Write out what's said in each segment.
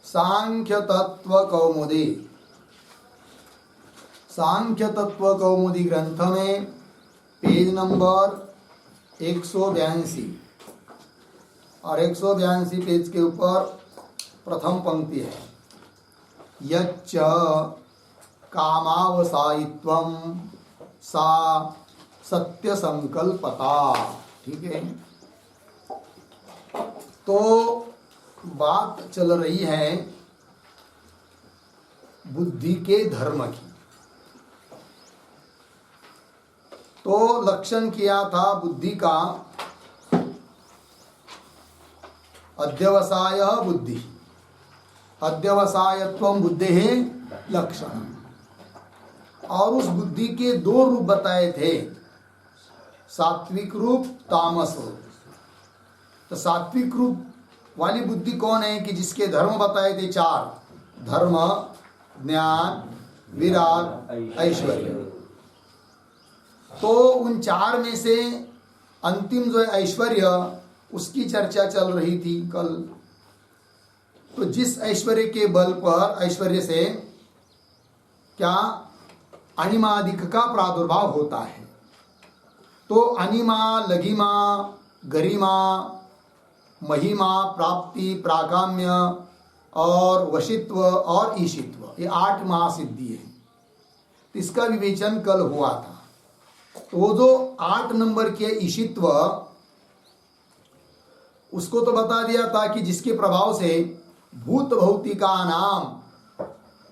सांख्य तत्व कौमुदी। सांख्य तत्व कौमुदी ग्रंथ में पेज नंबर 182 और 182 पेज के ऊपर प्रथम पंक्ति है, यच्च कामावसायित्वं सा सत्य संकल्पता। ठीक है, तो बात चल रही है बुद्धि के धर्म की। तो लक्षण किया था बुद्धि का, अध्यवसाय बुद्धि, अध्यवसायत्वं बुद्धेः लक्षण। और उस बुद्धि के दो रूप बताए थे, सात्विक रूप, तामस रूप। तो सात्विक रूप वाली बुद्धि कौन है कि जिसके धर्म बताए थे 4, धर्म, ज्ञान, विराग, ऐश्वर्य। तो उन 4 में से अंतिम जो है ऐश्वर्य, उसकी चर्चा चल रही थी कल। तो जिस ऐश्वर्य के बल पर, ऐश्वर्य से क्या अनिमादिक का प्रादुर्भाव होता है। तो अनिमा, लघिमा, गरिमा, महिमा, प्राप्ति, प्राकाम्य और वशित्व और ईशित्व, ये 8 महासिद्धि है। तो इसका विवेचन कल हुआ था। तो वो जो 8 नंबर के ईशित्व, उसको तो बता दिया था कि जिसके प्रभाव से भूत भौतिका नाम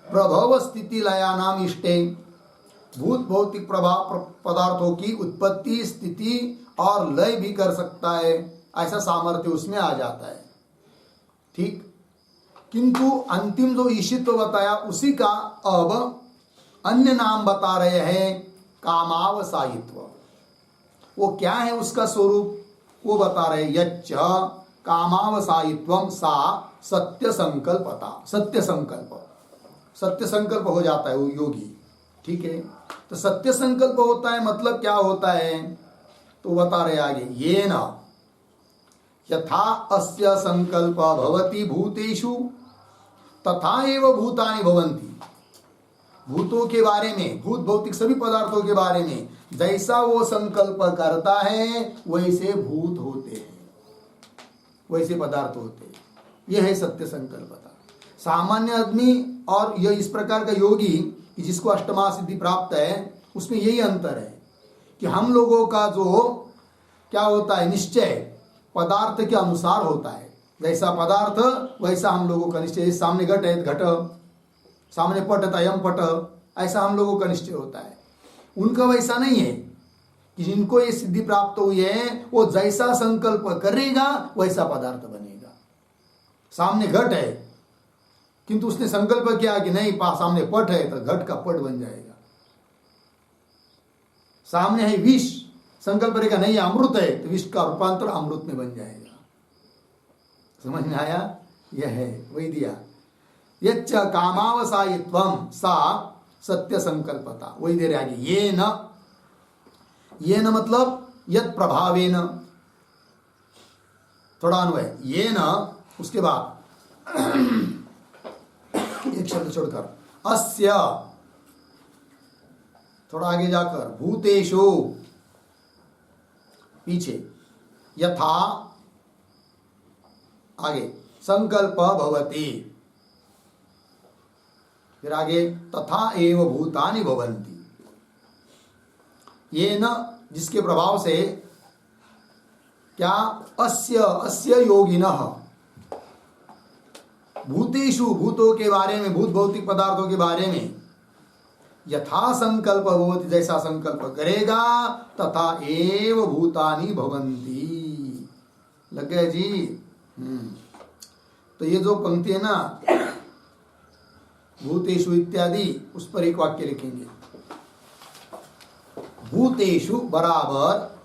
प्रभव स्थिति लया नाम इष्टे, भूत भौतिक प्रभाव पदार्थों की उत्पत्ति, स्थिति और लय भी कर सकता है, ऐसा सामर्थ्य उसमें आ जाता है। ठीक, किंतु अंतिम जो ईशित्व बताया उसी का अब अन्य नाम बता रहे हैं, कामावसायित्व। वो क्या है उसका स्वरूप, वो बता रहे, यच्च कामावसायित्वं सा सत्य संकल्पता। सत्य संकल्प, सत्य संकल्प हो जाता है वो योगी। ठीक है, तो सत्य संकल्प होता है मतलब क्या होता है, तो बता रहे आगे, ये न यथा अस्य संकल्प भवति भूतेषु तथा एव भूतानि भवन्ति। भूतों के बारे में, भूत भौतिक सभी पदार्थों के बारे में जैसा वो संकल्प करता है वैसे भूत होते हैं, वैसे पदार्थ होते हैं। यह है सत्य संकल्पता। सामान्य आदमी और यह इस प्रकार का योगी जिसको अष्टमा सिद्धि प्राप्त है, उसमें यही अंतर है कि हम लोगों का जो क्या होता है, निश्चय पदार्थ के अनुसार होता है। जैसा पदार्थ वैसा हम लोगों का निश्चय। सामने घट है, घट, सामने पट है, अयम पट, ऐसा हम लोगों का निश्चय होता है। उनका वैसा नहीं है कि जिनको ये सिद्धि प्राप्त हुई है वो जैसा संकल्प करेगा वैसा पदार्थ बनेगा। सामने घट है किंतु उसने संकल्प किया कि नहीं, सामने पट है तो घट का पट बन जाएगा। सामने है विष, संकल्प करेगा नहीं अमृत है तो विष का रूपांतर अमृत में बन जाएगा। समझ में आया? यह है वही दिया, यच्च कामावसायित्वं सा सत्य संकल्पता। वही दे रहे आगे, ये न मतलब यत् प्रभावेन, थोड़ा अन्वय, ये न उसके बाद एक शब्द छोड़कर, अस्य, थोड़ा आगे जाकर भूतेषु, पीछे यथा, आगे संकल्प भवति, फिर आगे तथा एव भूतानि भवन्ति। ये न जिसके प्रभाव से क्या, अस्य योगिनः, भूतेषु भूतों के बारे में, भूत भौतिक पदार्थों के बारे में, यथा संकल्प भवति जैसा संकल्प करेगा, तथा एव भूतानि भवन्ति। लग गया जी? तो ये जो पंक्ति है ना, भूतेषु इत्यादि, उस पर एक वाक्य लिखेंगे। भूतेषु बराबर,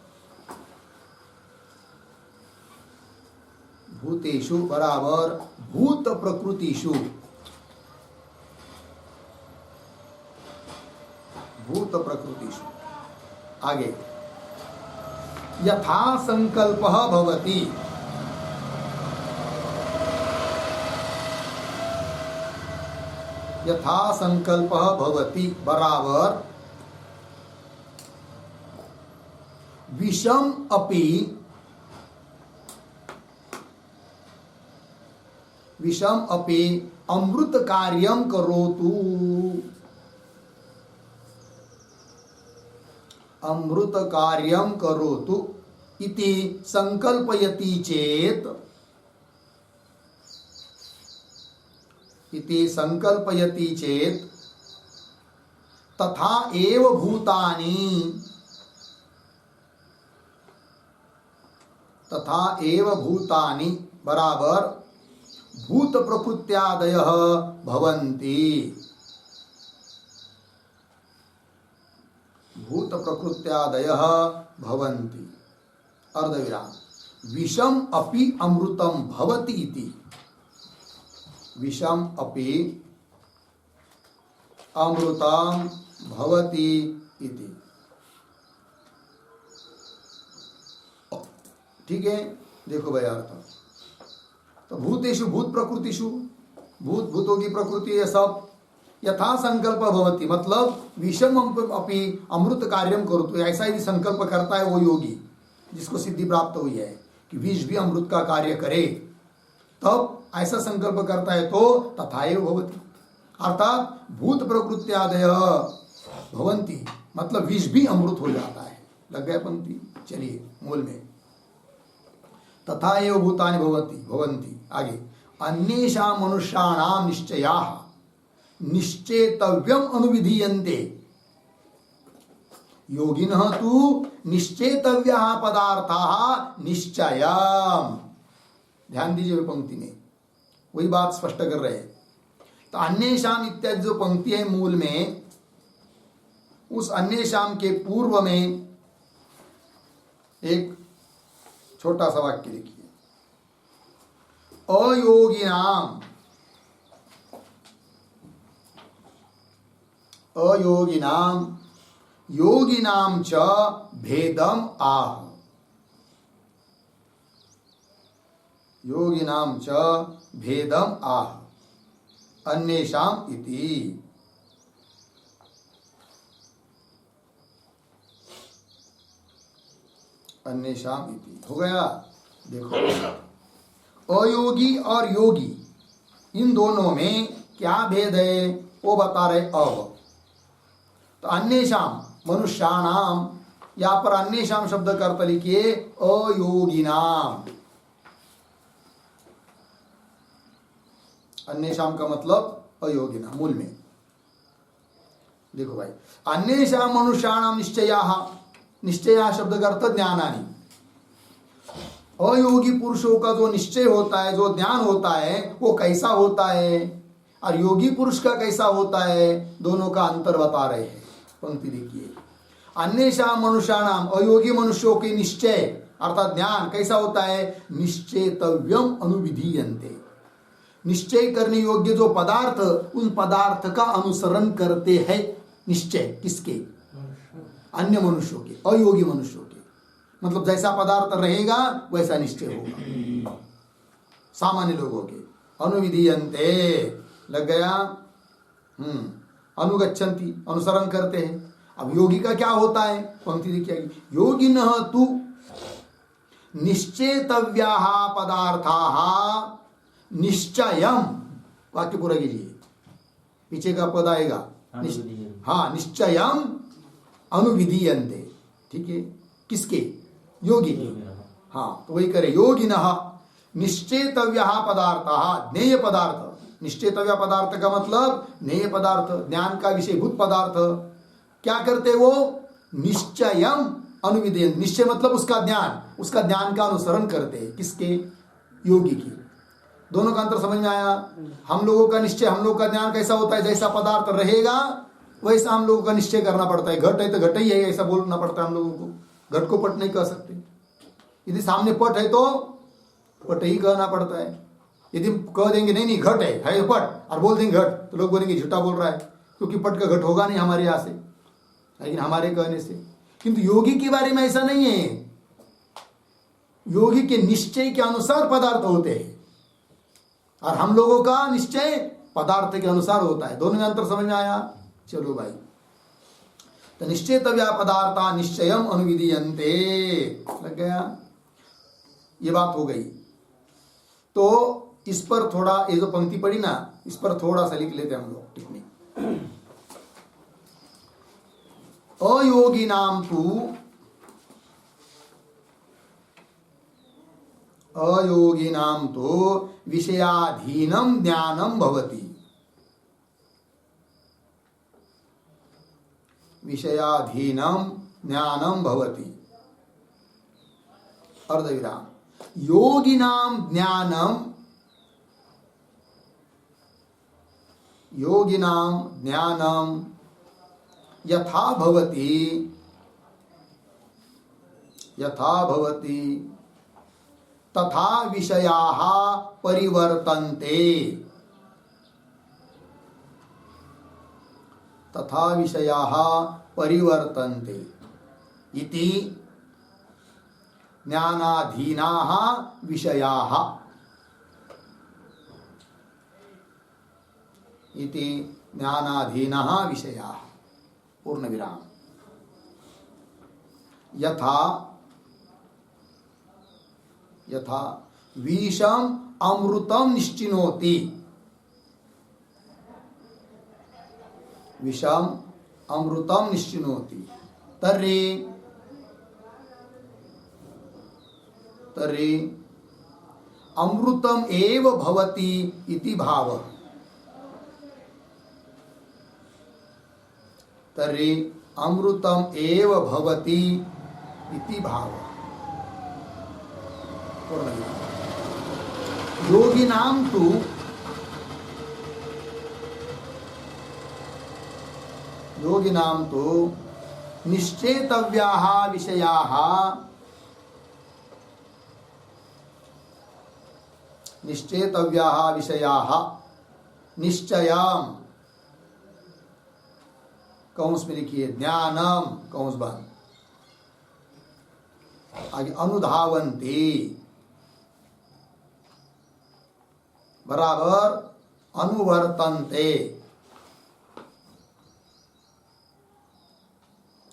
भूतेषु बराबर भूत प्रकृतिषु, भूत प्रकृतिषु। आगे यथा संकल्पः भवति, यथा संकल्प भवति बराबर विषम अपि अमृत कार्यम करोतु, अमृत कार्यम करोतु इति संकल्पयति चेत, इति संकल्पयति चेत तथा एव भूतानि, तथा एव भूतानि बराबर भूत प्रकृत्यादयः भवन्ति, भूत प्रकृत्यादयः भवन्ति। अर्धविराम। विषम अपि अमृतम भवति इति, विषम अपि अमृतम भवति इति। ठीक है, देखो भाई अर्थ। तो भूतेषु भूत प्रकृतिषु, भूत भूतों की प्रकृति ये सब यथा संकल्प भवति, मतलब विषम अपि अमृत कार्यम करोतु, ऐसा ही संकल्प करता है वो योगी जिसको सिद्धि प्राप्त हुई है कि विष भी अमृत का कार्य करे, तब ऐसा संकल्प करता है तो तथा एव भवति, अर्थात भूत प्रकृत्यादय भवन्ति, मतलब विष भी अमृत हो जाता है। लग गया पंक्ति? चलिए मूल में तथा एव भूतानि भवन्ति। आगे अन्येषां मनुष्याणां निश्चयाः निश्चेतव्यम अनुविधीयन्ते, योगिनः तु निश्चेतव्याः पदार्थाः निश्चयम्। ध्यान दीजिए पंक्ति में, वही बात स्पष्ट कर रहे हैं। तो अन्येषां इत्यादि जो पंक्ति है मूल में, उस अन्येषां के पूर्व में एक छोटा सा वाक्य लिखिए, अयोगिनाम, अयोगिनाम योगिनाम च भेदम आह, योगिनाम च भेदम आह अन्येषाम इति। अन्येषाम इति हो गया। देखो अयोगी और योगी इन दोनों में क्या भेद है वो बता रहे अब। तो अन्येषाम मनुष्याणाम, यहाँ पर अन्येषाम शब्द का अर्थ लिखिए अयोगिनाम। अन्येषाम का मतलब अयोगिनाम मूल में। देखो भाई, अन्येषाम मनुष्याणाम निश्चयाः, निश्चय शब्द का अर्थ ज्ञानानि। अयोगी पुरुषों का जो निश्चय होता है, जो ज्ञान होता है, वो कैसा होता है और योगी पुरुष का कैसा होता है, दोनों का अंतर बता रहे हैं। पंक्ति देखिए, अन्येषां मनुष्याणाम, अयोगी मनुष्यों के निश्चय अर्थात ज्ञान कैसा होता है, निश्चेतव्यम अनुविधीयन्ते, निश्चय करने योग्य जो पदार्थ, उन पदार्थ का अनुसरण करते हैं। निश्चय किसके? अन्य मनुष्यों के, अयोगी मनुष्यों के, मतलब जैसा पदार्थ रहेगा वैसा निश्चय होगा। सामान्य लोगों के अनुविधीयन्ते लग गया, अनुगच्छन्ति अनुसरण करते हैं। अब योगी का क्या होता है, पंक्ति देखिए, योगिनः तु निश्चेतव्याः पदार्थाः निश्चयम, वाक्य पूरा कीजिए, पीछे का पद आएगा हाँ, निश्चयम अनुविधीयन्ते। ठीक है, किसके? योगी के। हाँ, तो वही करे, योगिनः निश्चेतव्याः पदार्थाः, ज्ञेय पदार्थ। निश्चेतव्य पदार्थ का मतलब ज्ञेय पदार्थ, ज्ञान का विषयभूत पदार्थ। क्या करते वो? निश्चयम अनुविधीयन्ते, निश्चय मतलब उसका ज्ञान, उसका ज्ञान का अनुसरण करते हैं। किसके? योगी की। दोनों का अंतर समझ में आया? हम लोगों का निश्चय, हम लोग का ज्ञान कैसा होता है, जैसा पदार्थ रहेगा वैसा हम लोगों का निश्चय करना पड़ता है। घट है तो घट ही है, ऐसा बोलना पड़ता है हम लोगों को। घट को पट नहीं कह सकते। यदि सामने पट है तो पट ही कहना पड़ता है। यदि कह देंगे नहीं नहीं घट है पट, और बोल देंगे घट, तो लोग बोलेंगे झूठा बोल रहा है, क्योंकि पट का घट होगा नहीं हमारे यहाँ से, लेकिन हमारे कहने से। किंतु योगी के बारे में ऐसा नहीं है। योगी के निश्चय के अनुसार पदार्थ होते हैं, और हम लोगों का निश्चय पदार्थ के अनुसार होता है। दोनों में अंतर समझ में आया? चलो भाई, तो निश्चेतव्या पदार्था निश्चयम अनुविधीयन्ते, लग गया? ये बात हो गई। तो इस पर थोड़ा, ये जो पंक्ति पड़ी ना, इस पर थोड़ा सा लिख लेते हैं हम लोग टिप्पणी। अयोगिनाम तु अयोगिनाम तो विषयाधीनम ज्ञानम भवति, विषयाधीनम ज्ञानम भवति, अर्धविराम। योगिनाम ज्ञानम, योगिनाम ज्ञानम यथा भवति, यथा भवति तथा विषयाः परिवर्तन्ते, तथा विषयाः परिवर्तन्ते इति ज्ञानाधीनाः विषयाः, इति ज्ञानाधीनाः विषयाः, पूर्ण विराम। यथा यथा विषम अमृतम निश्चिनोति, विषम अमृतम निश्चिनोति तर्हि तर्हि अमृतम एव भवति इति भावः, तर्हि अमृतम एव भवति इति भावः। योगिनाम तु योगिनाम तो निश्चेतव्याः विषयाः, निश्चेतव्याः विषयाः निश्चयम, कौंस में लिखिए ज्ञानम, कौंस बंद, आगे अनुधावन्ति, बराबर अनुवर्तन्ते,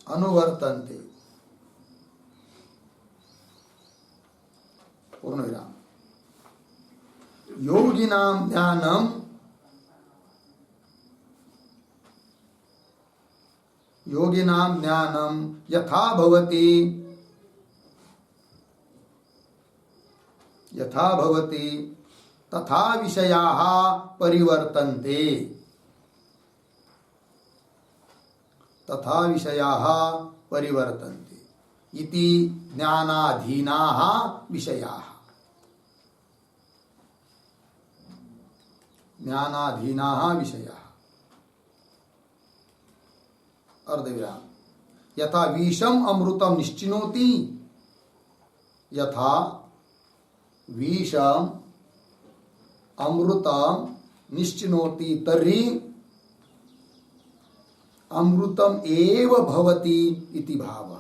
अनुवर्तन्ते, पूर्ण विराम। योगिनाम ज्ञानम, योगिनाम ज्ञानम यथा भवति, यथा भवति तथा विषयाः परिवर्तन्ते, तथा विषयाः परिवर्तन्ते इति ज्ञानाधीनाः विषयाः, ज्ञानाधीनाः विषयाः, अर्धविराम। यथा विषम अमृतम निश्चिनोति, यथा विषम अमृतम निश्चिनोति तर्हि अमृतम एव भवति इति भावः,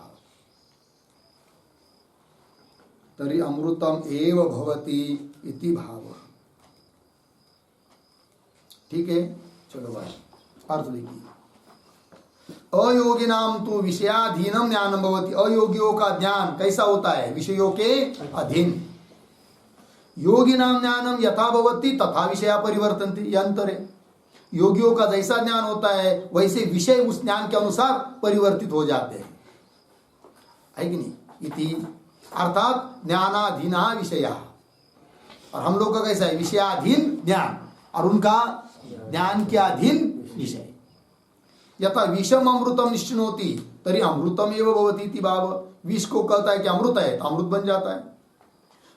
तर्हि अमृतम एव भवति इति भावः। ठीक है, चलो भाई अर्थ लिखिए। अयोगिनाम तो विषयाधीनम ज्ञानम भवति, अयोगियों का ज्ञान कैसा होता है? विषयों के अधीन। योगिनाम ज्ञानम यथा भवति तथा विषया परिवर्तन्ते, यह अंतर है। योगियों का जैसा ज्ञान होता है वैसे विषय उस ज्ञान के अनुसार परिवर्तित हो जाते हैं, है कि नहीं? इति अर्थात ज्ञानाधीना विषया, और हम लोग का कैसा है? विषयाधीन ज्ञान, और उनका ज्ञान के अधीन विषय। यथा विषम अमृतम निश्चिनोति तरी अमृतम एव भवति इति भाव। विष को कहता है कि अमृत है तो अमृत बन जाता है।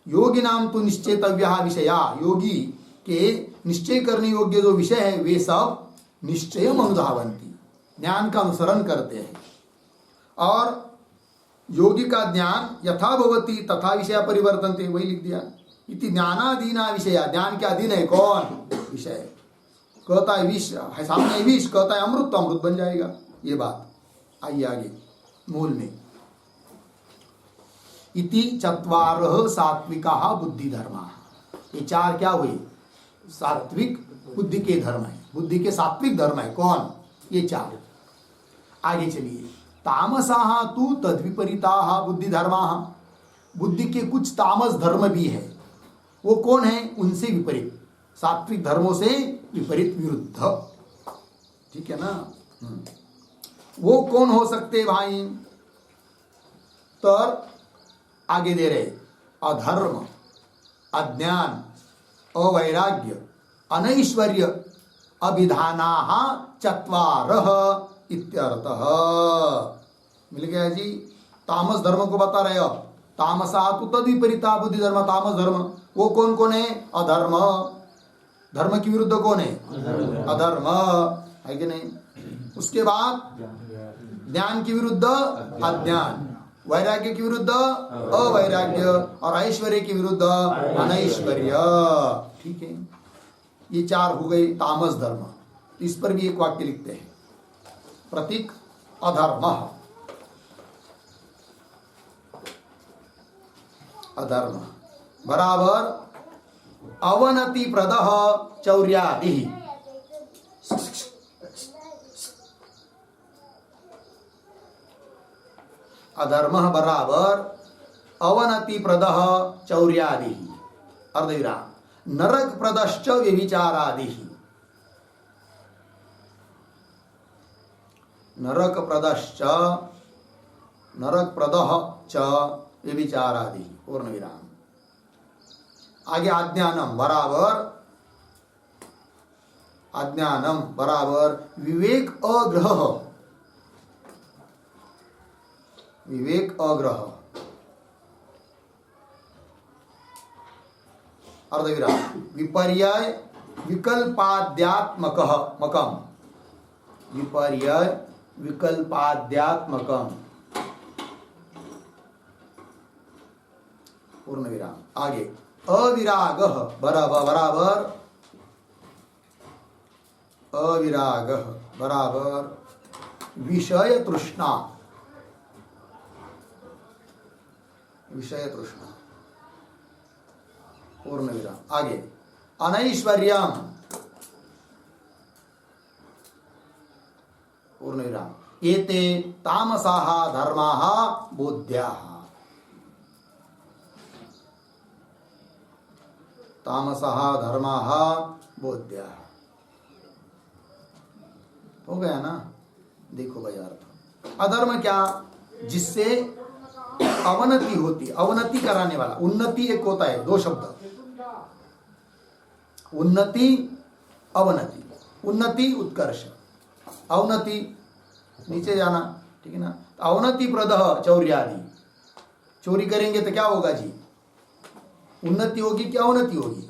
योगी नाम तो निश्चेतव्या विषया, योगी के निश्चय करने योग्य जो विषय है वे सब निश्चय अनुधावंती, ज्ञान का अनुसरण करते हैं। और योगी का ज्ञान यथा भवति तथा विषय परिवर्तनते, वही लिख दिया। इति ज्ञानाधीना विषया, ज्ञान के अधीन है कौन? विषय। कहता है विष है, सामने विष, कहता है अमृत तो अमृत बन जाएगा। ये बात आइए आगे मूल में। इति चत्वारः सात्विका बुद्धि धर्मा, ये चार क्या हुए? सात्विक बुद्धि के धर्म है, बुद्धि के सात्विक धर्म है कौन? ये चार। आगे चलिए, तामसाः तु तद्विपरीताः बुद्धि धर्माः, बुद्धि के कुछ तामस धर्म भी है, वो कौन है? उनसे विपरीत, सात्विक धर्मों से विपरीत, विरुद्ध। ठीक है ना? वो कौन हो सकते भाई? तो आगे दे रहे, अधर्म, अज्ञान, अवैराग्य, अनैश्वर्य, अभिधानाः चत्वारः इत्यर्थः। मिल गया जी? तामस धर्म को बता रहे हो। तामसा तु तद्विपरीता बुद्धि धर्म, तामस धर्म वो कौन कौन है? अधर्म, धर्म की विरुद्ध कौन है? अधर्म, है कि नहीं? उसके बाद ज्ञान की विरुद्ध अज्ञान, वैराग्य की विरुद्ध अवैराग्य, और ऐश्वर्य की विरुद्ध अनैश्वर्य। ठीक है, ये चार हो गए तामस धर्म। इस पर भी एक वाक्य लिखते हैं, प्रतीक अधर्म, अधर्म बराबर अवनति प्रदः चौर्यादि। अधर्म बराबर अवनति प्रदः चौर्यादि, अर्धविराम, नरक प्रदश्च व्यभिचारादि। नरक प्रदश्च, नरक प्रदः च व्यभिचारादि, पूर्ण विराम। आगे अज्ञानम बराबर, अज्ञानम बराबर विवेक अग्रह, विवेक अग्रह, अर्धविराम, विपर्यय विकल्पाद्यात्मकः मकम, विपर्यय विकल्पाद्यात्मकम, पूर्ण विराम। आगे अविरागः बराबर, अविरागः बराबर विषय तृष्णा, विषय तृष्णा, पूर्ण विराम। आगे अनैश्वर्यम, पूर्ण विराम, एते तामसाः धर्माः बोध्याः, तामसाः धर्माः बोध्याः। हो गया ना? देखो भाई अर्थ, अधर्म क्या? जिससे अवनति होती, अवनति कराने वाला। उन्नति एक होता है, दो शब्द, उन्नति अवनति। उन्नति उत्कर्ष, अवनति नीचे जाना। ठीक है ना? अवनति प्रदः चौर्यादि, चोरी करेंगे तो क्या होगा जी? उन्नति होगी क्या अवनति होगी?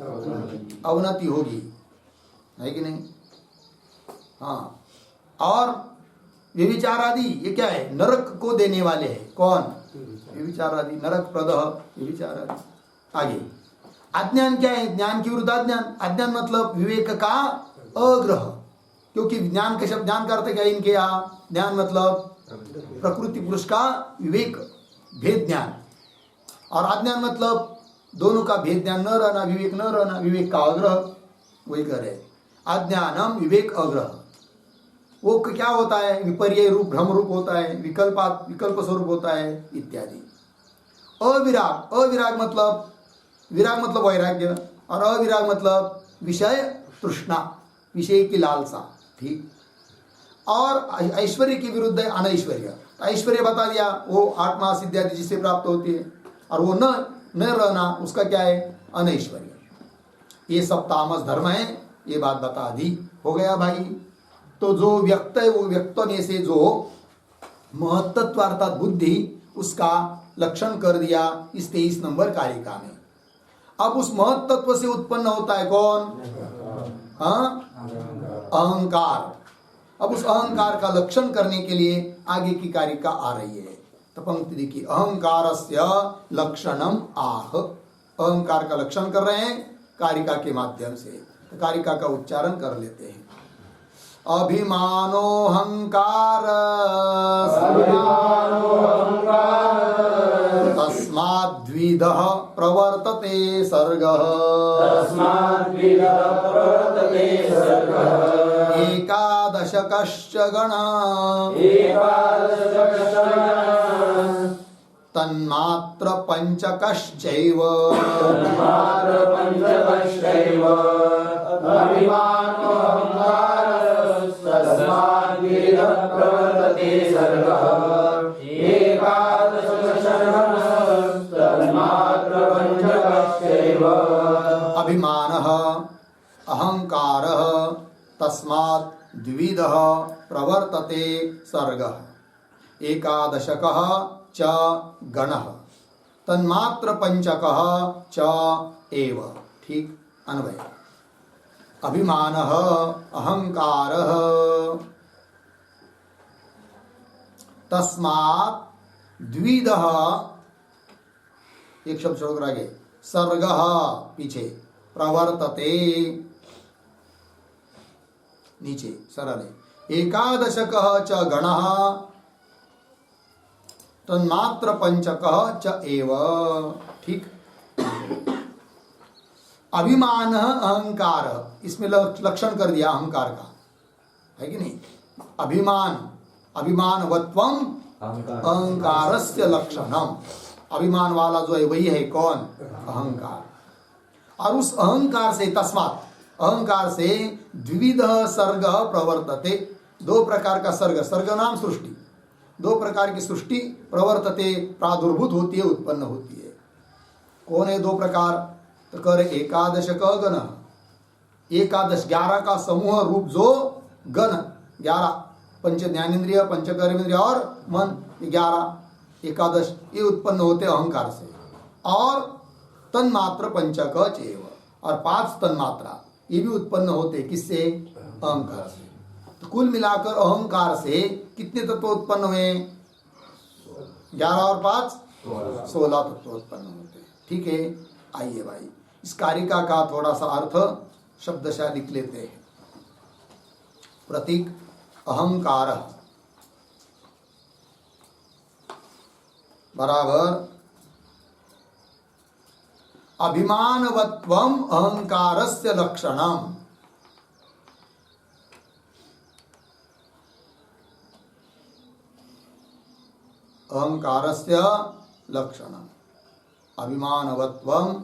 अवनति होगी, है कि नहीं? हाँ। और व्यभिचार आदि, ये क्या है? नरक को देने वाले हैं। कौन? व्यभिचार आदि, नरक प्रदः व्यभिचार आदि। आगे अज्ञान क्या है? ज्ञान की विरुद्ध अज्ञान। अज्ञान मतलब विवेक का अग्रह, क्योंकि ज्ञान के शब्द, ज्ञान का अर्थ क्या है इनके यहाँ? ज्ञान मतलब प्रकृति पुरुष का विवेक, भेद ज्ञान, और अज्ञान मतलब दोनों का भेद ज्ञान न रहना, विवेक न रहना, विवेक का अग्रह, वही कह रहे। अज्ञानम विवेक अग्रह, वो क्या होता है? विपर्य रूप, भ्रम रूप होता है, विकल्प स्वरूप होता है इत्यादि। अविराग, अविराग मतलब, विराग मतलब वैराग्य, और अविराग मतलब विषय तृष्णा, विषय की लालसा। ठीक। और ऐश्वर्य की विरुद्ध है अनैश्वर्य। ऐश्वर्य बता दिया, वो आत्मा सिद्धि आदि जिससे प्राप्त होती है, और वो न रहना, उसका क्या है? अनैश्वर्य। ये सब तामस धर्म है, ये बात बता दी। हो गया भाई? तो जो व्यक्त है, वो व्यक्त होने से जो महत्त्व अर्थात बुद्धि, उसका लक्षण कर दिया इस 23 नंबर कारिका में। अब उस महत्त्व से उत्पन्न होता है कौन? अहंकार। अब उस अहंकार का लक्षण करने के लिए आगे की कारिका आ रही है। तो पंक्ति देखिए, अहंकारस्य लक्षणम आह। अहंकार का लक्षण कर रहे हैं कारिका के माध्यम से। तो कारिका का उच्चारण कर लेते हैं। अभिमानोऽहंकार तस्मात् तस्माद्विदः प्रवर्तते सर्गः एकादशकश्च गणः तन्मात्र पंचकश्चैव अभिमानः अहंकारः तस्मात् द्विविधः प्रवर्तते सर्गः एकादशकः च गणः तन्मात्र पंचकः च एव। ठीक अन्वय। अभिमानः अहंकारः तस्मात् द्विविधः एक शब्द छोड़कर आगे सर्गः पीछे प्रवर्तते नीचे सरल एकादशकः च गणः तन्मात्र पंचकः च एव। ठीक। अभिमान अहंकार इसमें लक्षण कर दिया अहंकार का है कि नहीं। अभिमानवत्वम अहंकारस्य लक्षणम। अभिमान वाला जो है वही है कौन अहंकार। और उस अहंकार से तस्मात् अहंकार से द्विविध सर्ग प्रवर्तते। दो प्रकार का सर्ग सर्ग नाम सृष्टि दो प्रकार की सृष्टि प्रवर्तते प्रादुर्भूत होती है उत्पन्न होती है। कौन है दो प्रकार तो कर एकादश का गण एकादश 11 का समूह रूप जो गण 11 पंच ज्ञानेन्द्रिय पंच कर्मेंद्रिय और मन 11 एकादश ये उत्पन्न होते अहंकार से। और तन्मात्र पंचक चेव और 5 तन्मात्रा ये भी उत्पन्न होते किससे अहंकार से। तो कुल मिलाकर अहंकार से कितने तत्व उत्पन्न हुए 11 और 5 16 तत्व उत्पन्न होते। ठीक है। आइए भाई इस कारिका का थोड़ा सा अर्थ शब्दशः लिख लेते हैं। प्रतीक अहंकार बराबर अभिमानवत्वम अहंकारस्य लक्षणम। अहंकारस्य लक्षणम अभिमानवत्वम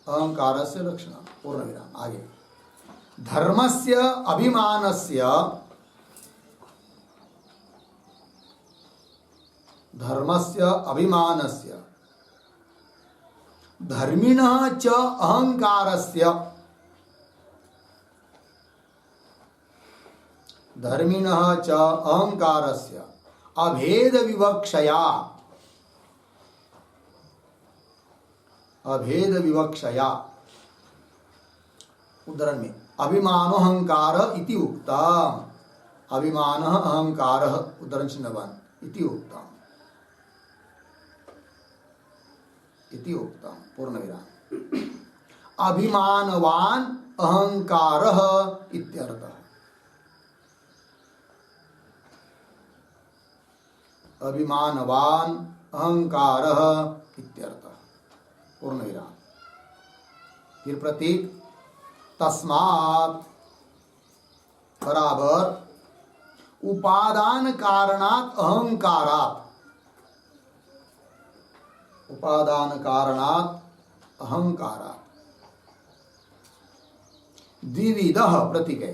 अहंकारस्य लक्षणम पूर्ण विराम। आगे धर्मस्य अभिमानस्य धर्मिणः च अहंकारस्य अभेद विवक्षया उदाहरण में अभिमानोहंकार इति उक्तम्। अभिमानः अहंकारः उदाहरण चिन्ह 1 इति उक्तम् पूर्ण विराम। अभिमानवान अहंकारः इत्यर्थः। अभिमानवान अहंकारः इत्यर्थः पूर्ण विराम। फिर प्रतीक तस्मात् बराबर उपादान कारणात् अहंकारात् उपादान कारणात् अहंकारात् द्विविधः प्रतीक है।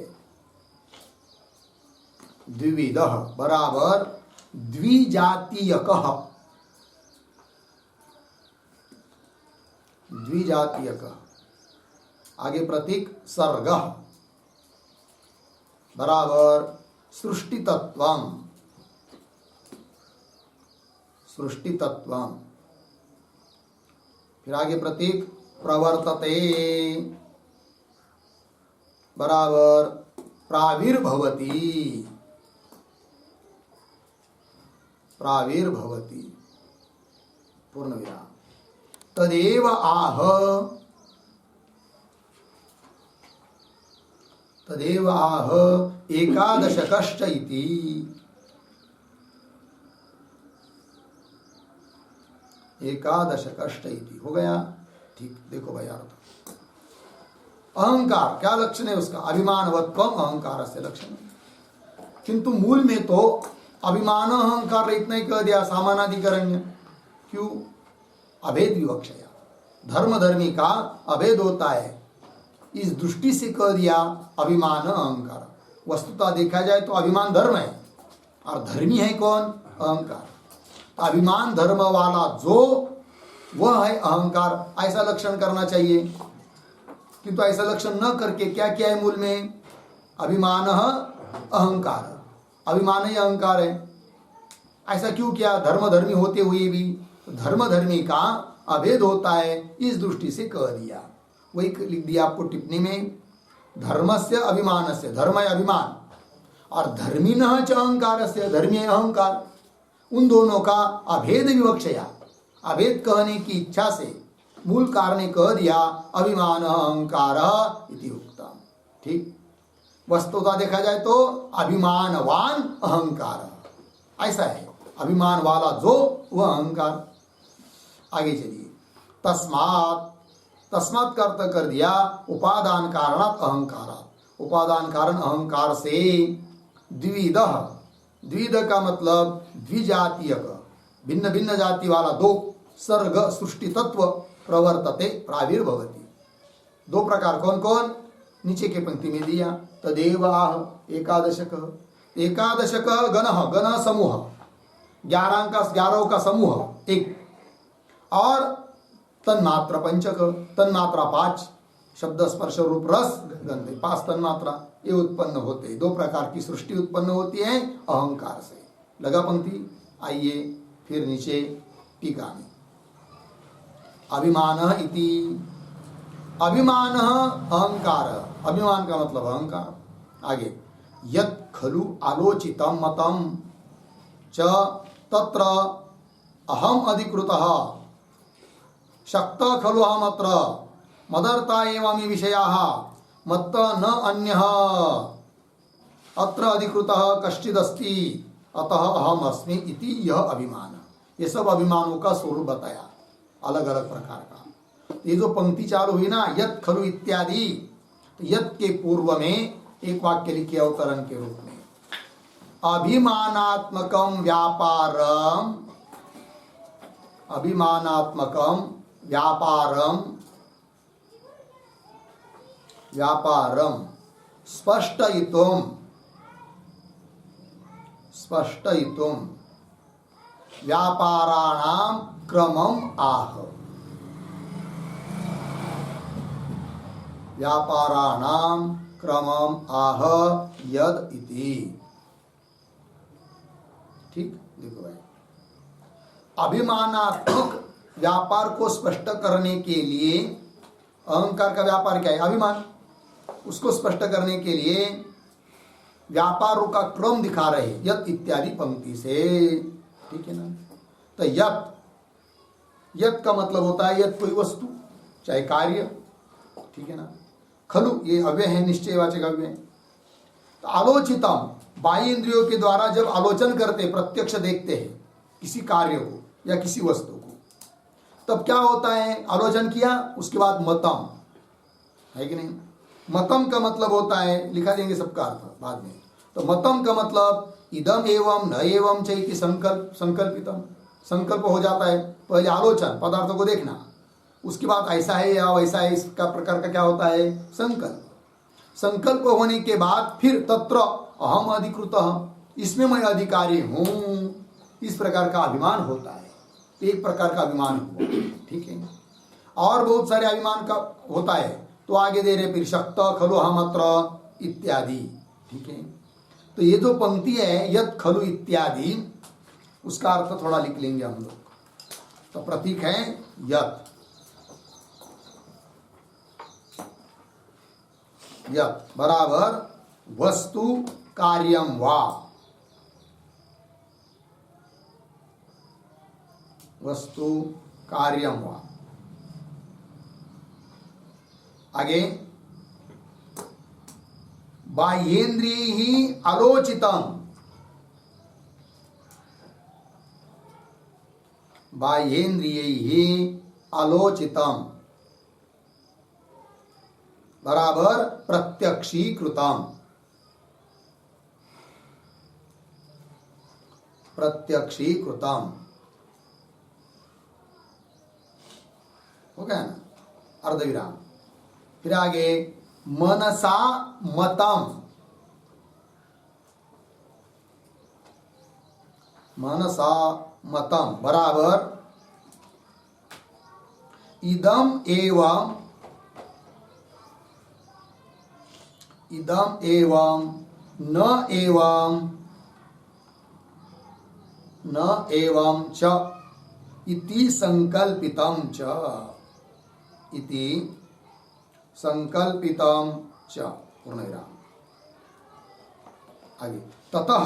द्विविधः बराबर द्विजातीयकः आगे प्रतीक सर्गः बराबर सृष्टि तत्वम्। फिर आगे प्रतीक प्रवर्तते बराबर प्राविर्भवति पूर्ण विराम। तदेव आह एकादशकश्च इति। एकादश कष्ट इति हो गया। ठीक, देखो भाई यार, अहंकार क्या लक्षण है उसका? अभिमानवत्वम अहंकार से लक्षण है। किंतु मूल में तो अभिमान अहंकार इतना ही कह दिया, सामानाधिकरण्य। क्यों? अभेद विवक्षया, धर्म धर्मी का अभेद होता है, इस दृष्टि से कह दिया अभिमान अहंकार। वस्तुतः देखा जाए तो अभिमान धर्म है और धर्मी है कौन? अहंकार। अभिमान धर्म वाला जो वह है अहंकार, ऐसा लक्षण करना चाहिए। किंतु ऐसा लक्षण न करके क्या किया है मूल में? अभिमान अहंकार, अभिमान ही अहंकार है। ऐसा क्यों किया? धर्मधर्मी होते हुए भी धर्मधर्मी का अभेद होता है, इस दृष्टि से कह दिया। वही लिख दिया आपको टिप्पणी में, धर्मस्य अभिमानस्य, धर्म है अभिमान, और धर्मिणः च अहंकारस्य, धर्मी है अहंकार। उन दोनों का अभेद विवक्षया, अभेद कहने की इच्छा से मूल कारण ने कह दिया अभिमान अहंकार इति उक्तम। ठीक, वस्तुतः देखा जाए तो अभिमानवान अहंकार, ऐसा है, अभिमान वाला जो वह अहंकार। आगे चलिए, तस्मात्, तस्मात् का अर्थ कर दिया उपादान कारणात् अहंकारात्, उपादान कारण अहंकार से। द्विविधः, द्विविध का मतलब द्विजातीय, भिन्न भिन्न जाति वाला, दो सर्ग सृष्टि तत्व प्रवर्तते प्राविर्भवति। दो प्रकार कौन कौन? नीचे के पंक्ति में दिया, तदेव आह एकादशक, एकादशक गणः, गण समूह, 11 का समूह एक, और तन्मात्रा पंचक, तन्मात्रा 5, शब्द स्पर्श रूप रस गंध, 5 तन्मात्रा ये उत्पन्न होते। दो प्रकार की सृष्टि उत्पन्न होती है अहंकार से। लगा पंक्ति? आइए फिर नीचे टीका में, अभिमान इति, अभिमान अहंकार, अभिमान का मतलब अहंकार। आगे, यत् खलु आलोचितम मतम च तत्र अहम अधिकृतः शक्त खलु अहमत्र मदर्ता एवं विषयाः मत्त न अन्यः अत्र अधिकृतः कश्चिदस्ति अतः अहम अस्मि इति यह अभिमान। ये सब अभिमानों का स्वरूप बताया अलग अलग प्रकार का। ये जो पंक्ति चालू हुई ना, यत् खलु इत्यादि, तो यत् के पूर्व में एक वाक्य लिखे अवतरण के रूप में, अभिमानात्मकम व्यापारम, अभिमानात्मकम व्यापारम, व्यापारम स्पष्टयितुम, स्पष्टयितुम व्यापाराणाम क्रमम आह, व्यापाराणाम क्रमम आह यद इति। ठीक, देखो भाई, अभिमानात्मक व्यापार को स्पष्ट करने के लिए, अहंकार का व्यापार क्या है? अभिमान। उसको स्पष्ट करने के लिए व्यापारों का क्रम दिखा रहे यत इत्यादि पंक्ति से। ठीक है ना? तो यत, यत का मतलब होता है यत कोई वस्तु, चाहे कार्य। ठीक है ना? खलु ये अव्यय है, निश्चयवाचक अव्यय। तो आलोचितम, बाह्य इंद्रियों के द्वारा जब आलोचन करते, प्रत्यक्ष देखते हैं किसी कार्य को या किसी वस्तु को, तब क्या होता है? आलोचन किया, उसके बाद मतम, है कि नहीं? मतम का मतलब होता है, लिखा देंगे सबका अर्थ बाद में। तो मतम का मतलब इदम एवं न एवं चैति संकल्प, संकल्पितम, संकल्प हो जाता है। पहले आलोचन, पदार्थों को देखना, उसके बाद ऐसा है या वैसा है, इसका प्रकार का क्या होता है? संकल्प। संकल्प होने के बाद फिर तत्र अहम अधिकृतः, इसमें मैं अधिकारी हूं, इस प्रकार का अभिमान होता है। एक प्रकार का अभिमान हुआ। ठीक है? और बहुत सारे अभिमान का होता है, तो आगे दे रहे फिर शक्त खलु अहमत्र इत्यादि। ठीक है? तो ये जो पंक्ति है यत खलु इत्यादि, उसका अर्थ थोड़ा लिख लेंगे हम लोग। तो प्रतीक है यत, यत बराबर वस्तु कार्यम वा, वस्तु कार्यम वा। आगे, बाह्येन्द्रिय ही आलोचितम, बाह्येन्द्रियैः आलोचितम बराबर प्रत्यक्षीकृतम। प्रत्यक्षीकृतम हो गया ना, अर्धविराम। फिर आगे मनसा मतम, मनसा मतम बराबर इदम एवं न एवं च इति संकल्पितम च, इति संकल्पितम च पूर्णविराम। आगे ततः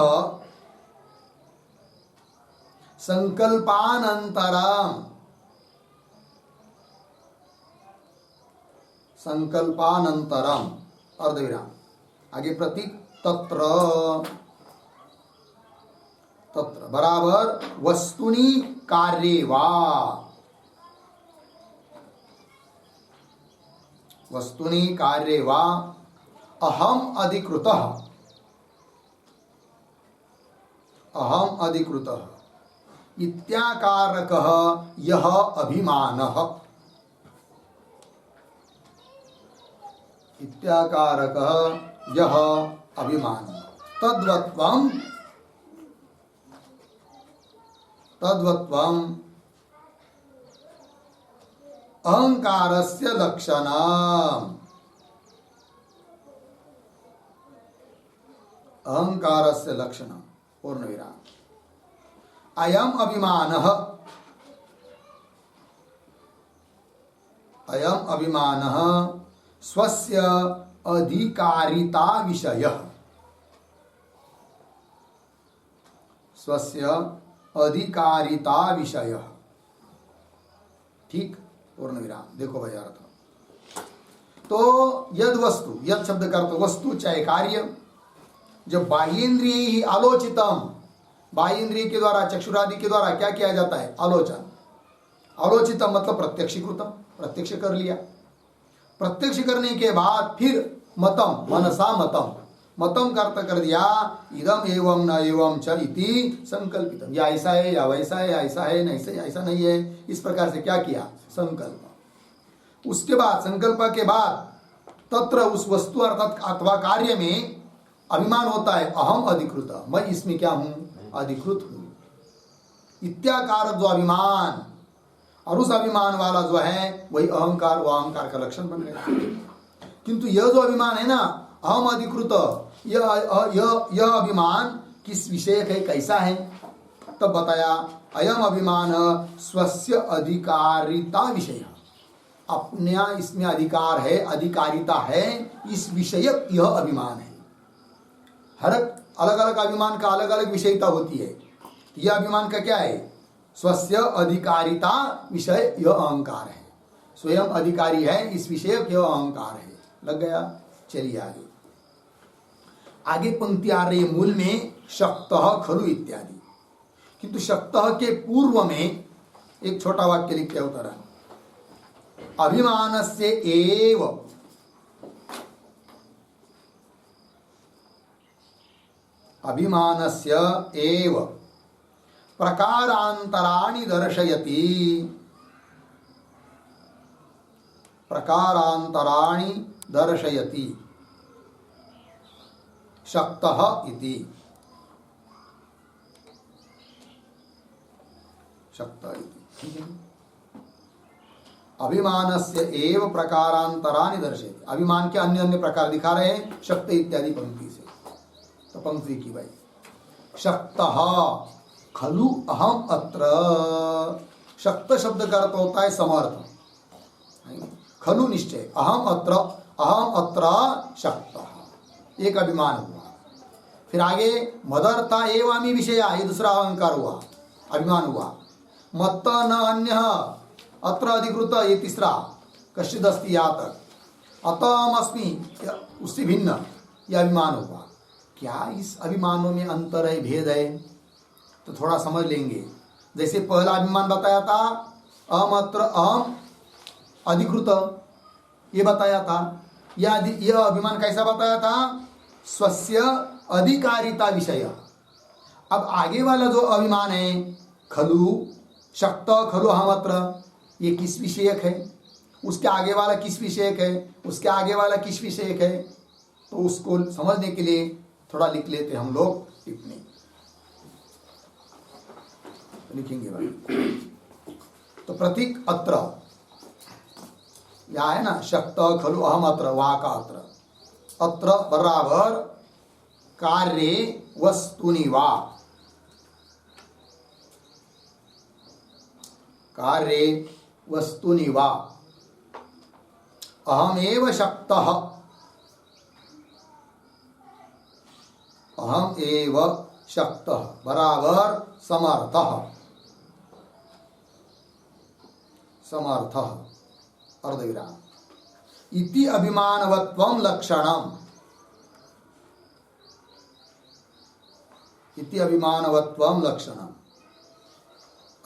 संकल्पानंतरम, संकल्पानंतरम अर्धविराम। आगे प्रतीक तत्र, तत्र बराबर वस्तुनि कार्ये वा, वस्तुनि कार्ये वा अहम अधिकृतः, अहम अधिकृतः इत्याकारकः यह अभिमानः, इत्याकारकः यह अभिमानः तद्वत्वम्, तद्वत्वम् अहंकारस्य लक्षणम्, अहंकारस्य लक्षणम् पूर्णविराम। अयम् अभिमानः, अयम् अभिमानः स्वस्य अधिकारिता विषयः, स्वस्य अधिकारिता विषयः। ठीक पूर्णविराम। देखो भाई अर्थ, तो यद वस्तु, यद शब्द का अर्थ वस्तु चाहे कार्य, जब बाह्येन्द्रिय ही आलोचितम, बाह्येन्द्रिय के द्वारा चक्षुरादि के द्वारा क्या किया जाता है, आलोचन। आलोचितम मतलब प्रत्यक्षीकृतम, प्रत्यक्ष कर लिया। प्रत्यक्ष करने के बाद फिर मतम, मनसा मतम, मतम का अर्थ कर दिया इदम एवं न एवं च इति संकल्पितम, या ऐसा है या वैसा है, या ऐसा है न ऐसा नहीं है, इस प्रकार से क्या किया, संकल्प। उसके बाद संकल्प के बाद तत्र उस वस्तु अर्थात अथवा कार्य में अभिमान होता है, अहम अधिकृत, मैं इसमें क्या हूं, अधिकृत हूं। इत्याकार जो अभिमान, और उस अभिमान वाला जो है वही अहंकार, वह अहंकार का लक्षण बन गया। किंतु यह जो अभिमान है ना, अहम अधिकृत, यह अभिमान किस विषय है, कैसा है, तब बताया अयम अभिमान स्वस्य अधिकारिता विषय, अपने इसमें अधिकार है, अधिकारिता है, इस विषय यह अभिमान है। हर अलग अलग अभिमान का अलग अलग विषयता होती है। यह अभिमान का क्या है, स्वस्य अधिकारिता विषय यह अहंकार है, स्वयं अधिकारी है, इस विषय यह अहंकार है। लग गया। चलिए आगे, आगे पंक्ति आ रही है मूल में शक्तः खलु इत्यादि, किंतु शक्तः के पूर्व में एक छोटा वाक्य लिख के उतरा, अभिमानस्य एव, अभिमानस्य एव प्रकारांतराणि दर्शयति, प्रकारांतराणि दर्शयति शक्तः इति, शक्तः इति। अभिमानस्य एव प्रकारांतराणि दर्शयति, अभिमान के अन्य अन्य प्रकार दिखा रहे हैं शक्त इत्यादि पंक्ति से। तो पंक्ति की भाई, शक्तः खलु अहम अत्र, शक्त शब्द का अर्थ होता है समर्थ, खलु निश्चय, अहम अत्र शक्तः, एक अभिमान हुआ। फिर आगे मदर्था एवामी विषया, ये दूसरा अहंकार हुआ, अभिमान हुआ। मत्त न अन्य अत्र अधिकृत, ये तीसरा कश्चिद अस्ति यहाँ तक, अतम अस्मि उससे भिन्न, यह अभिमान हुआ। क्या इस अभिमानों में अंतर है, भेद है, तो थोड़ा समझ लेंगे। जैसे पहला अभिमान बताया था अमत्र अहम अधिकृत, ये बताया था। यह अभिमान कैसा बताया था? स्वस्य अधिकारिता विषय। अब आगे वाला जो अभिमान है खलु शक्त खलु अहमत्र, ये किस विषयक है? उसके आगे वाला किस विषयक है? उसके आगे वाला किस विषयक है? तो उसको समझने के लिए थोड़ा लिख लेते हम लोग टिप्पणी लिखेंगे भाई। तो प्रतीक अत्र या है ना, शक्त खलु अहम अत्र, वाका अत्र बराबर कार्ये वस्तुनि वा, कार्ये वस्तुनि वा अहमेव शक्तः, अहम एव शक्तः बराबर समर्थः, समर्थः अर्धविराम इति अभिमानवत्वं लक्षणम्, इति अभिमानवत्वं लक्षणम्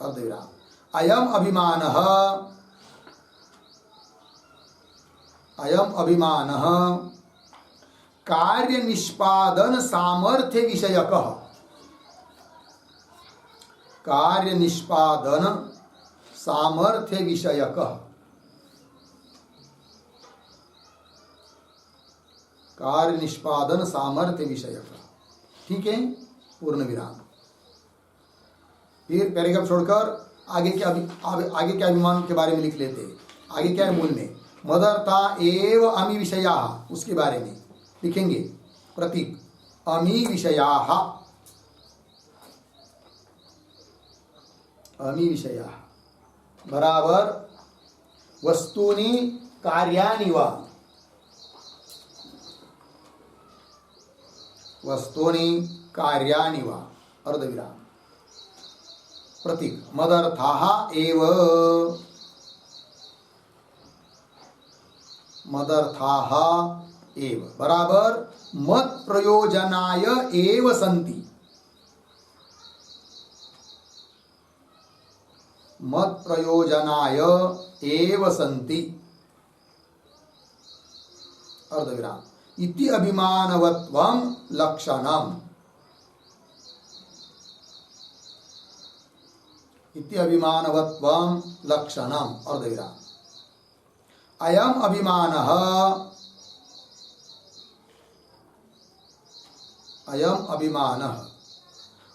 अर्धविराम अयम अभिमानः, अयम अभिमानः कार्य निष्पादन सामर्थ्य विषयकः, कार्य निष्पादन सामर्थ्य विषयकः, कार्य निष्पादन सामर्थ्य विषयकः। ठीक है, पूर्ण विराम। फिर पैराग्राफ छोड़कर आगे के अभिमान के बारे में लिख लेते हैं। आगे क्या है मूल में? मदर्था एव अमी विषया, उसके बारे में लिखेंगे प्रतीक अमी विषया, अमी विषया बराबर वस्तूनि कार्याणि वा, वस्तूनि कार्याणि वा अर्धविराम प्रतीक मदर्थाः एव, मदर्थाः एव बराबर मत प्रयोजनाय एव सन्ति, मत प्रयोजनाय एव सन्ति अर्धविराम इति अभिमानवत्वं लक्षणम्, इति अभिमानवत्वं लक्षणम् अर्धविराम अयम अभिमानः, अयम अभिमानः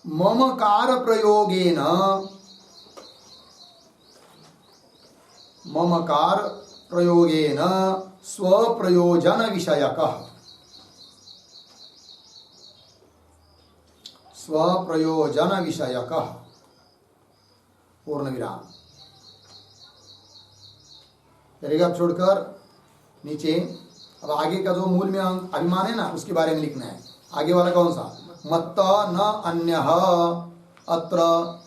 ममकार प्रयोगेन, ममकार प्रयोगेन स्वप्रयोजन विषयकः, स्वप्रयोजन विषयकः पूर्ण विराम। पैराग्राफ छोड़कर नीचे अब आगे का जो मूल में अभिमान है ना, उसके बारे में लिखना है। आगे वाला कौन सा? मत्त न अन्यः अत्र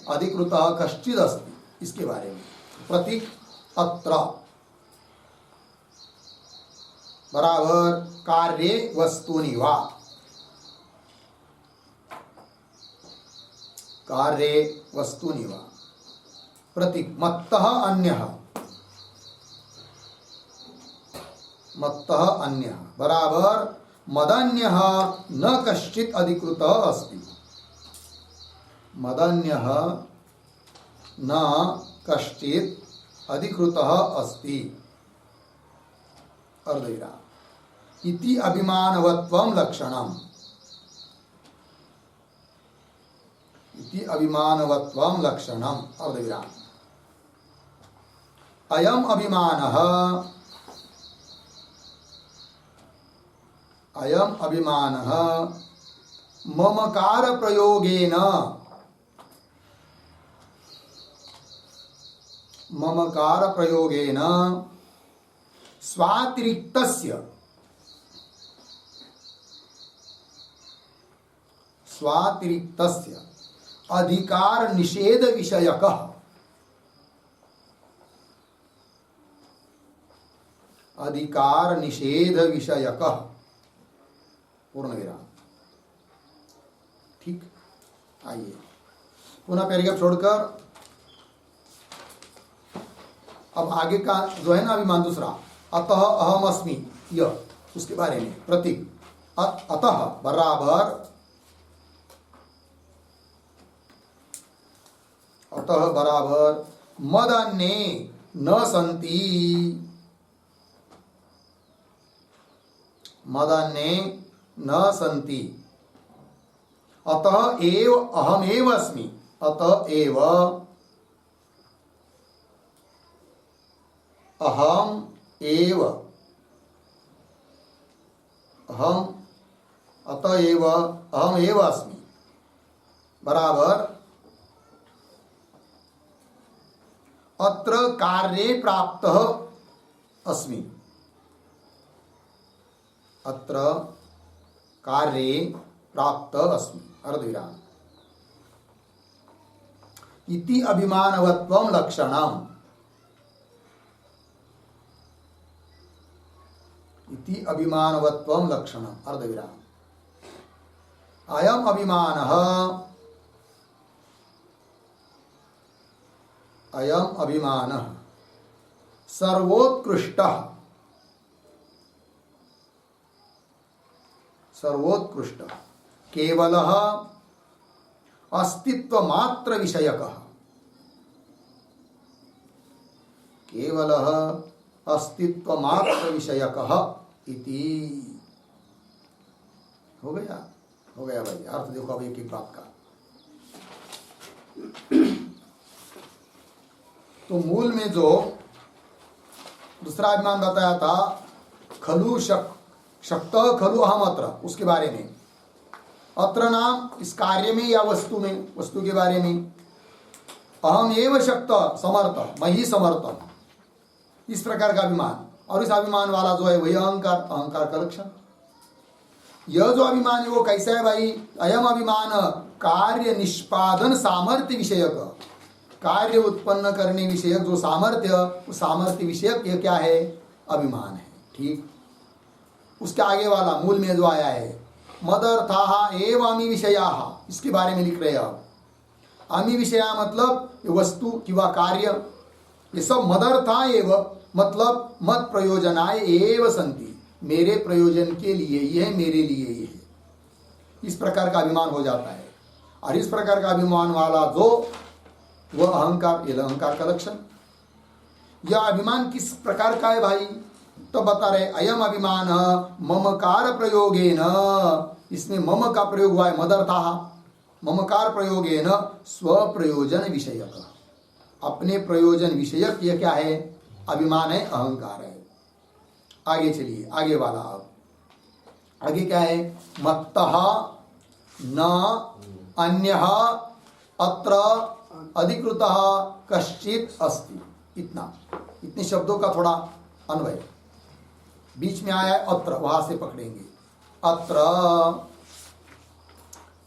अधिकृतः कश्चित् अस्ति, इसके बारे में प्रतीक अत्र बराबर कार्ये वस्तुनि वा, कार्ये वस्तुनि वा प्रतीक मत्तः अन्यः, मत्तः अन्यः बराबर मदन्यः न कश्चित् अधिकृतः अस्ति, मदन्यः न कश्चित् अधिकृतः अस्ति अर्धविराम इति अभिमानवत्वं लक्षणम्, इति अभिमानवत्वं लक्षणम् अर्धविराम अयम अभिमानः, अयम अभिमानः ममकार प्रयोगेन, ममकार प्रयोगेन स्वातिरिक्तस्य, स्वातिरिक्तस्य अधिकार निषेध विषयकः, अधिकार निषेध विषयकः पूर्ण विराम। ठीक, आइए पुनः पैराग्राफ छोड़कर अब आगे का जो है ना अभिमान दूसरा, अतः अहम अस्मि, यह उसके बारे में प्रतीक। अतः बराबर, अतः बराबर मदन्ये न संति, मदन्ये न संति, अतः एव अहमेव अस्मि, अतः एव अहम एव, अहम, अतएव अहम एव अस्मि बराबर अत्र कार्ये प्राप्तः अस्मि, अत्र कार्ये प्राप्तः अस्मि अर्धविराम। इति अभिमानवत्वं लक्षणम्, इति अभिमानवत्वं लक्षणम् अर्धविराम। अयम् अभिमानः, अयम् अभिमानः सर्वोत्कृष्टः, सर्वोत्कृष्टः केवलः अस्तित्वमात्र विषयकः, केवलः अस्तित्वमात्र विषयकः इति। हो गया, हो गया भाई, अर्थ देखो अब एक एक बात का। तो मूल में जो दूसरा अभिमान बताया था, खलु शक्त खलु अहम अत्र, उसके बारे में। अत्र नाम इस कार्य में या वस्तु में, वस्तु के बारे में। अहम एव शक्त समर्थ, मैं ही समर्थ हूं, इस प्रकार का अभिमान। और इस अभिमान वाला जो है वही अहंकार, अहंकार का लक्षण। यह जो अभिमान है वो कैसा है भाई? अयम अभिमान कार्य निष्पादन सामर्थ्य विषयक, कार्य उत्पन्न करने विषयक जो सामर्थ्य, उस सामर्थ्य विषयक यह क्या है? अभिमान है। ठीक, उसके आगे वाला मूल में जो आया है मदर्थाः एव अमी विषयाः, इसके बारे में लिख रहे हैं। अमी विषया मतलब वस्तु किंवा कार्य, ये सब मदर्था एव मतलब मत प्रयोजनाय एव संति, मेरे प्रयोजन के लिए ये है, मेरे लिए ये है। इस प्रकार का अभिमान हो जाता है। और इस प्रकार का अभिमान वाला जो वह अहंकार, यह अहंकार का लक्षण। यह अभिमान किस प्रकार का है भाई? तो बता रहे अयम अभिमान ममकार प्रयोगेन, इसमें मम का प्रयोग हुआ है मदर्था, ममकार प्रयोगेन स्वप्रयोजन विषयक, अपने प्रयोजन विषयक यह क्या है? अभिमान है, अहंकार है। आगे चलिए, आगे वाला अब आगे क्या है? मत्तः न अन्यः अत्र अधिकृतः कश्चित् अस्ति, इतना, इतने शब्दों का थोड़ा अन्वय। बीच में आया है अत्र, वहां से पकड़ेंगे अत्र,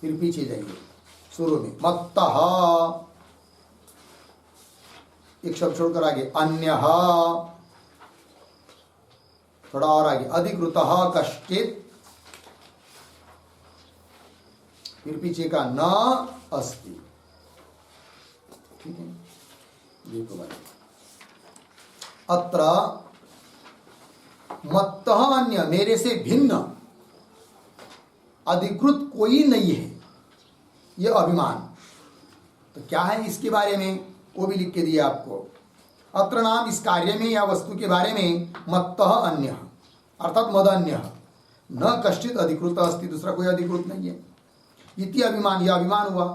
फिर पीछे जाइए शुरू में मत्तः, एक शब्द छोड़कर आगे अन्यः, थोड़ा और आगे अधिकृतः कश्चित्, फिर पीछे का न अस्ति। ठीक है, देखो भाई, अत्र मत्तः अन्य, मेरे से भिन्न, अधिकृत कोई नहीं है, यह अभिमान। तो क्या है इसके बारे में? वो भी लिख के दिया आपको। अत्र नाम इस कार्य में या वस्तु के बारे में मत्तः अन्य अर्थात मदन्य न कश्चित अधिकृत अस्ति, दूसरा कोई अधिकृत नहीं है। इति अभिमान, यह अभिमान हुआ।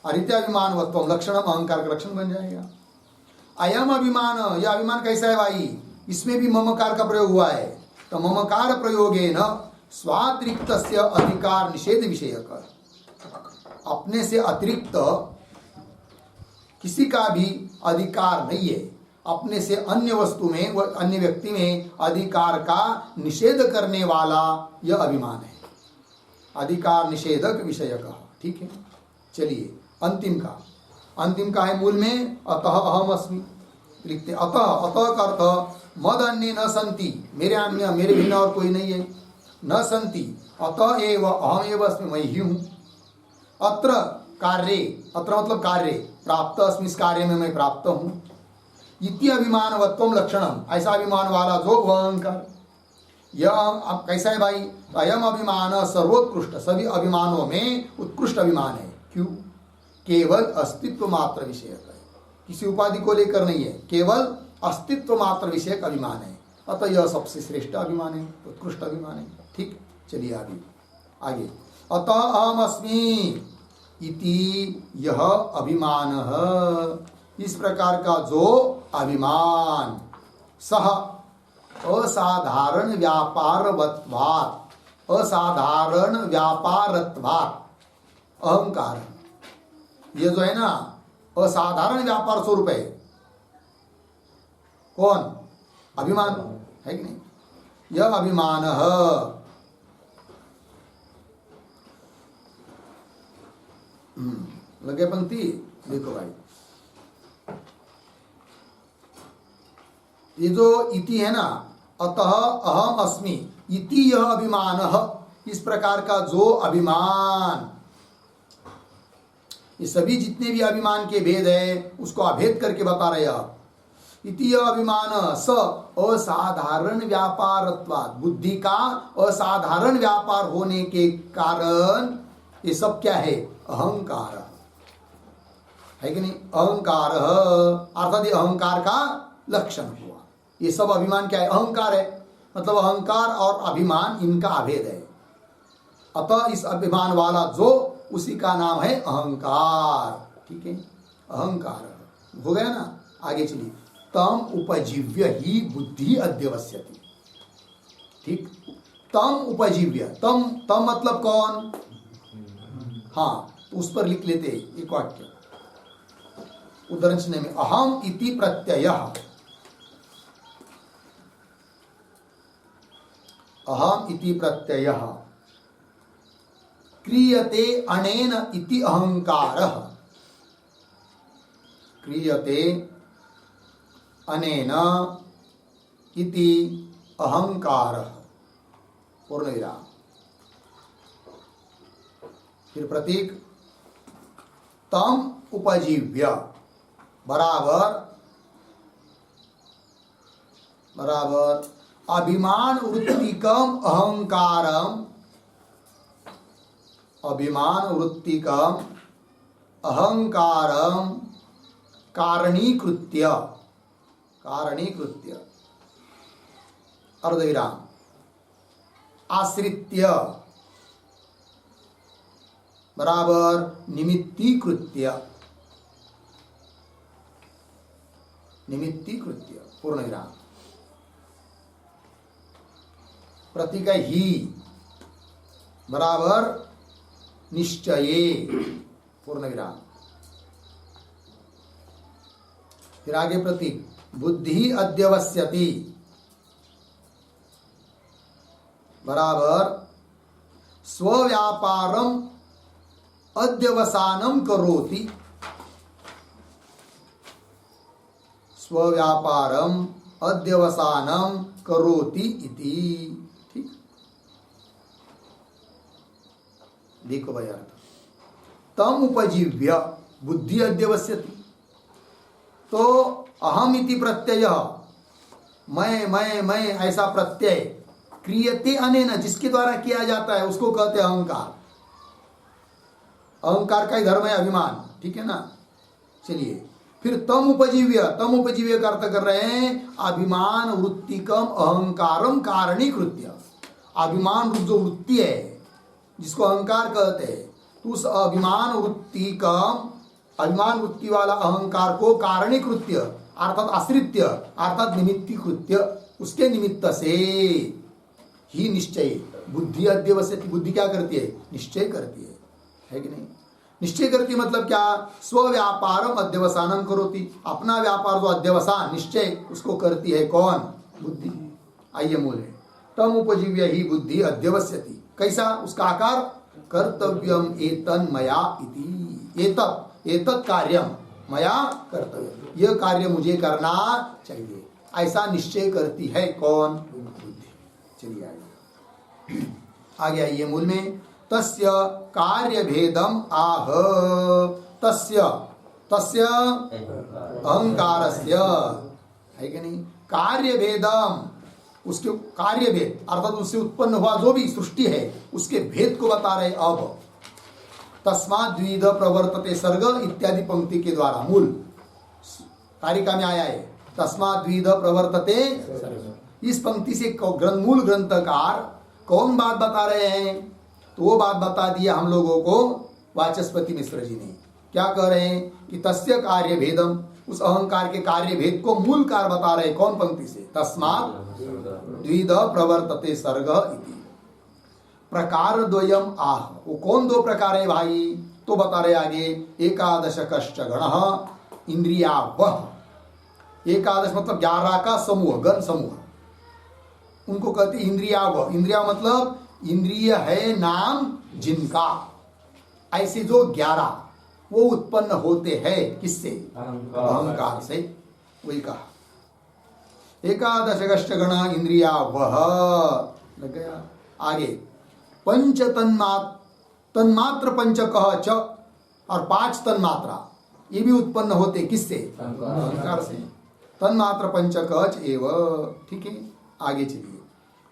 और इति अभिमान वत्व लक्षणम, अहंकार का लक्षण बन जाएगा। अयम अभिमान, यह अभिमान कैसा है भाई? इसमें भी ममकार का प्रयोग हुआ है। तो ममकार प्रयोगे न स्वातिरिक्त अधिकार निषेध विषयक, अपने से अतिरिक्त किसी का भी अधिकार नहीं है, अपने से अन्य वस्तु में व अन्य व्यक्ति में अधिकार का निषेध करने वाला यह अभिमान है, अधिकार निषेधक विषयक। ठीक है, चलिए अंतिम का, अंतिम का है मूल में अतः अहम अस्मि, लिखते अतः, अतः का अर्थ मद अन्य न संति, मेरे अन्य, मेरे भिन्न और कोई नहीं है, न संति, अतः एव अहम एव अस्मि, मैं ही हूँ। अत्र कार्ये, अत्र मतलब कार्य, प्राप्त अस्मि, इस कार्य में मैं प्राप्त हूँ। इति अभिमानवत्वम लक्षणम, ऐसा अभिमान वाला जो वह अहंकार। यह अब कैसा है भाई? अयम अभिमान सर्वोत्कृष्ट, सभी अभिमानों में उत्कृष्ट अभिमान है। क्यों? केवल अस्तित्व मात्र विषयक है, किसी उपाधि को लेकर नहीं है, केवल अस्तित्व मात्र विषयक अभिमान है। अतः यह सबसे श्रेष्ठ अभिमान है, उत्कृष्ट अभिमान है। ठीक, चलिए आगे। अतः अहम अस्मि इति यह अभिमान, इस प्रकार का जो अभिमान, सह असाधारण व्यापारवत्वात्, असाधारण व्यापारत्वात् अहंकार, ये जो है ना असाधारण व्यापार स्वरूप है। कौन? अभिमान है कि नहीं? यह अभिमान लगे पंक्ति देखो भाई, ये जो इति है ना, अतः अहम अस्मि इति यह अभिमान, इस प्रकार का जो अभिमान, ये सभी जितने भी अभिमान के भेद है उसको अभेद करके बता रहे हैं। इति यह अभिमान स असाधारण व्यापारत्वात्, बुद्धि का असाधारण व्यापार होने के कारण ये सब क्या है? अहंकार है कि नहीं? अहंकार अर्थात ये अहंकार का लक्षण हुआ। ये सब अभिमान क्या है? अहंकार है। मतलब अहंकार और अभिमान इनका अभेद है। अतः इस अभिमान वाला जो, उसी का नाम है अहंकार। ठीक है, अहंकार हो गया ना। आगे चलिए, तम उपजीव्य ही बुद्धि अध्यवस्यति। ठीक, तम उपजीव्य, तम मतलब कौन? हाँ, उस पर लिख लेते एक वाक्य उदाहरण चिन्ह में, अहम इति प्रत्ययः, अहम इति प्रत्ययः क्रियते अनेन इति अहंकारः, क्रियते अनेन इति अहंकारः, पूर्ण विराम। फिर प्रतीक, तम उपजीव्य बराबर अभिमान वृत्तिकम अहंकारम, अभिमान वृत्तिकम अहंकारम कारणीकृत्य अर्धविराम आश्रित्य बराबर निमित्तीकृत्य पूर्ण विराम। प्रतीक ही बराबर निश्चये पूर्ण विराम। फिर आगे प्रतीक, बुद्धि अध्यवस्यति बराबर स्वव्यापारम अध्यवसानम करोति, स्वव्यापारम अध्यवसानम करोति इति। ठीक, देखो भाई अर्थ, तम उपजीव्य बुद्धि अध्यवस्यति, तो अहम इति प्रत्यय, मैं ऐसा प्रत्यय, क्रियते अनेन, जिसके द्वारा किया जाता है उसको कहते हैं अहंकार। अहंकार का ही धर्म है अभिमान। ठीक है ना। चलिए, फिर तम उपजीव्य का अर्थ कर रहे हैं अभिमान वृत्तिकम अहंकारम कारणीकृत्य। अभिमान रूप जो वृत्ति है जिसको अहंकार कहते हैं, तो उस अभिमान वृत्ति वाला अहंकार को कारणीकृत्य अर्थात आश्रित्य अर्थात निमित्तीकृत्य, उसके निमित्त से ही निश्चय बुद्धि अध्यवस्यति, बुद्धि क्या करती है? निश्चय करती है कि नहीं? निश्चय करती मतलब क्या? स्वव्यापारम अध्यवसानम करोति, अपना व्यापार जो अध्यवसान निश्चय उसको करती है कौन? बुद्धि। आइए मूल है, तम उपजीव्य ही बुद्धि अध्यवस्यति। कैसा? उसका आकार कर्तव्यम एतन मया इति, एतत् कार्यम मया कर्तव्य, यह कार्य मुझे करना चाहिए, ऐसा निश्चय करती है कौन? बुद्धि। चलिए आगे आइए मूल में, तस्य कार्य भेदम आह, तस्य अहंकारस्य है कि नहीं? कार्य भेदम, उसके कार्य भेद अर्थात उससे उत्पन्न हुआ जो भी सृष्टि है उसके भेद को बता रहे। अब तस्मात् द्विध प्रवर्तते सर्ग इत्यादि पंक्ति के द्वारा मूल कारिका में आया है, तस्मात् द्विध प्रवर्तते सर्ग। इस पंक्ति से मूल ग्रंथकार कौन बात बता रहे हैं? तो वो बात बता दिया हम लोगों को वाचस्पति मिश्र जी ने। क्या कह रहे हैं कि तस्य कार्य भेदम, उस अहंकार के कार्य भेद को मूल कार बता रहे। कौन पंक्ति से? तस्मात् द्विध प्रवर्तते सर्ग इति। प्रकार द्वयम आह, वो कौन दो प्रकार है भाई? तो बता रहे आगे, एकादश कश्च गण इंद्रिया वह। एकादश मतलब 11 का समूह, गण समूह, उनको कहते इंद्रिया वह। इंद्रिया मतलब इंद्रिय है नाम जिनका, ऐसे जो 11 वो उत्पन्न होते हैं किससे? अहंकार से। वही कहा एकादश कश्च गण इंद्रिया वह। लग गया आगे, पंच तन्मात्र पंचकः च, और 5 तन्मात्रा ये भी उत्पन्न होते किससे? अहंकार से। तन्मात्र पंचकः च एव। ठीक है, आगे चलिए।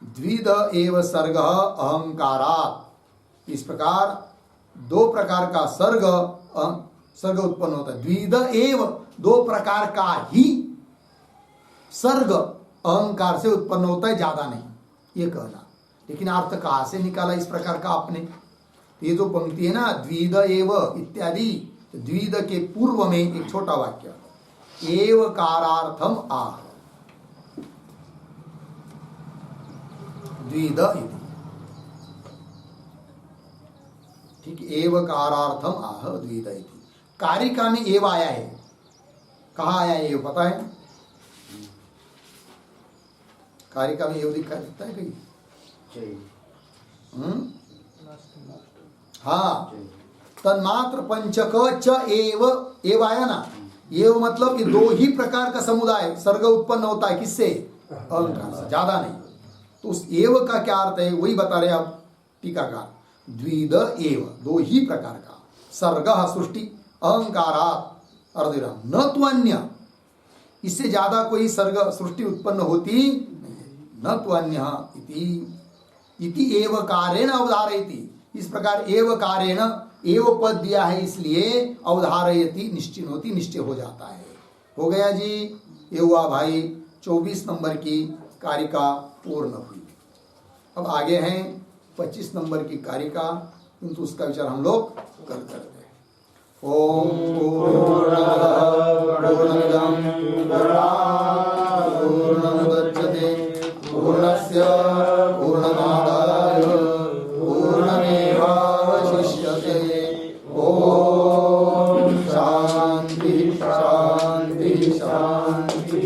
द्विध एव सर्ग अहंकारात्। इस प्रकार 2 प्रकार का सर्ग उत्पन्न होता है। द्विध एव, 2 प्रकार का ही सर्ग अहंकार से उत्पन्न होता है, ज्यादा नहीं, ये कहना। लेकिन अर्थ कहाँ से निकाला इस प्रकार का आपने? ये जो पंक्ति है ना, द्विध एव इत्यादि, द्विध के पूर्व में एक छोटा वाक्य, एव कारार्थम आह, द्विध इति। ठीक, एव कारार्थम आह द्विध इति। कारिका में एव आया है। कहाँ आया है एव पता है? कारिका में एव दिखता है कहीं? हाँ, तन्मात्र पंचक च एव, एव आया ना। एव मतलब ये 2 ही प्रकार का समुदाय सर्ग उत्पन्न होता है किससे? अहंकार से, ज्यादा नहीं। तो उस एव का क्या अर्थ है वही बता रहे आप टीकाकार। द्विध एव, 2 ही प्रकार का सर्ग सृष्टि अहंकारात् अर्धविराम, न तो अन्य, इससे ज्यादा कोई सर्ग सृष्टि उत्पन्न होती नहीं। न तो अन्य इति एव कारेण अवधारयति। इस प्रकार एव कारेण, एव पद दिया है इसलिए अवधारयति निश्चित होती, निश्चय हो जाता है। हो गया जी, ये हुआ भाई 24 नंबर की कारिका पूर्ण हुई। अब आगे हैं 25 नंबर की कारिका, किंतु उसका विचार हम लोग कल करते हैं। ओम पूर्णमदः पूर्णमुदच्यते पूर्णस्य पूर्णमादाय पूर्णमेवावशिष्यते। ओम शांति शांति शांति।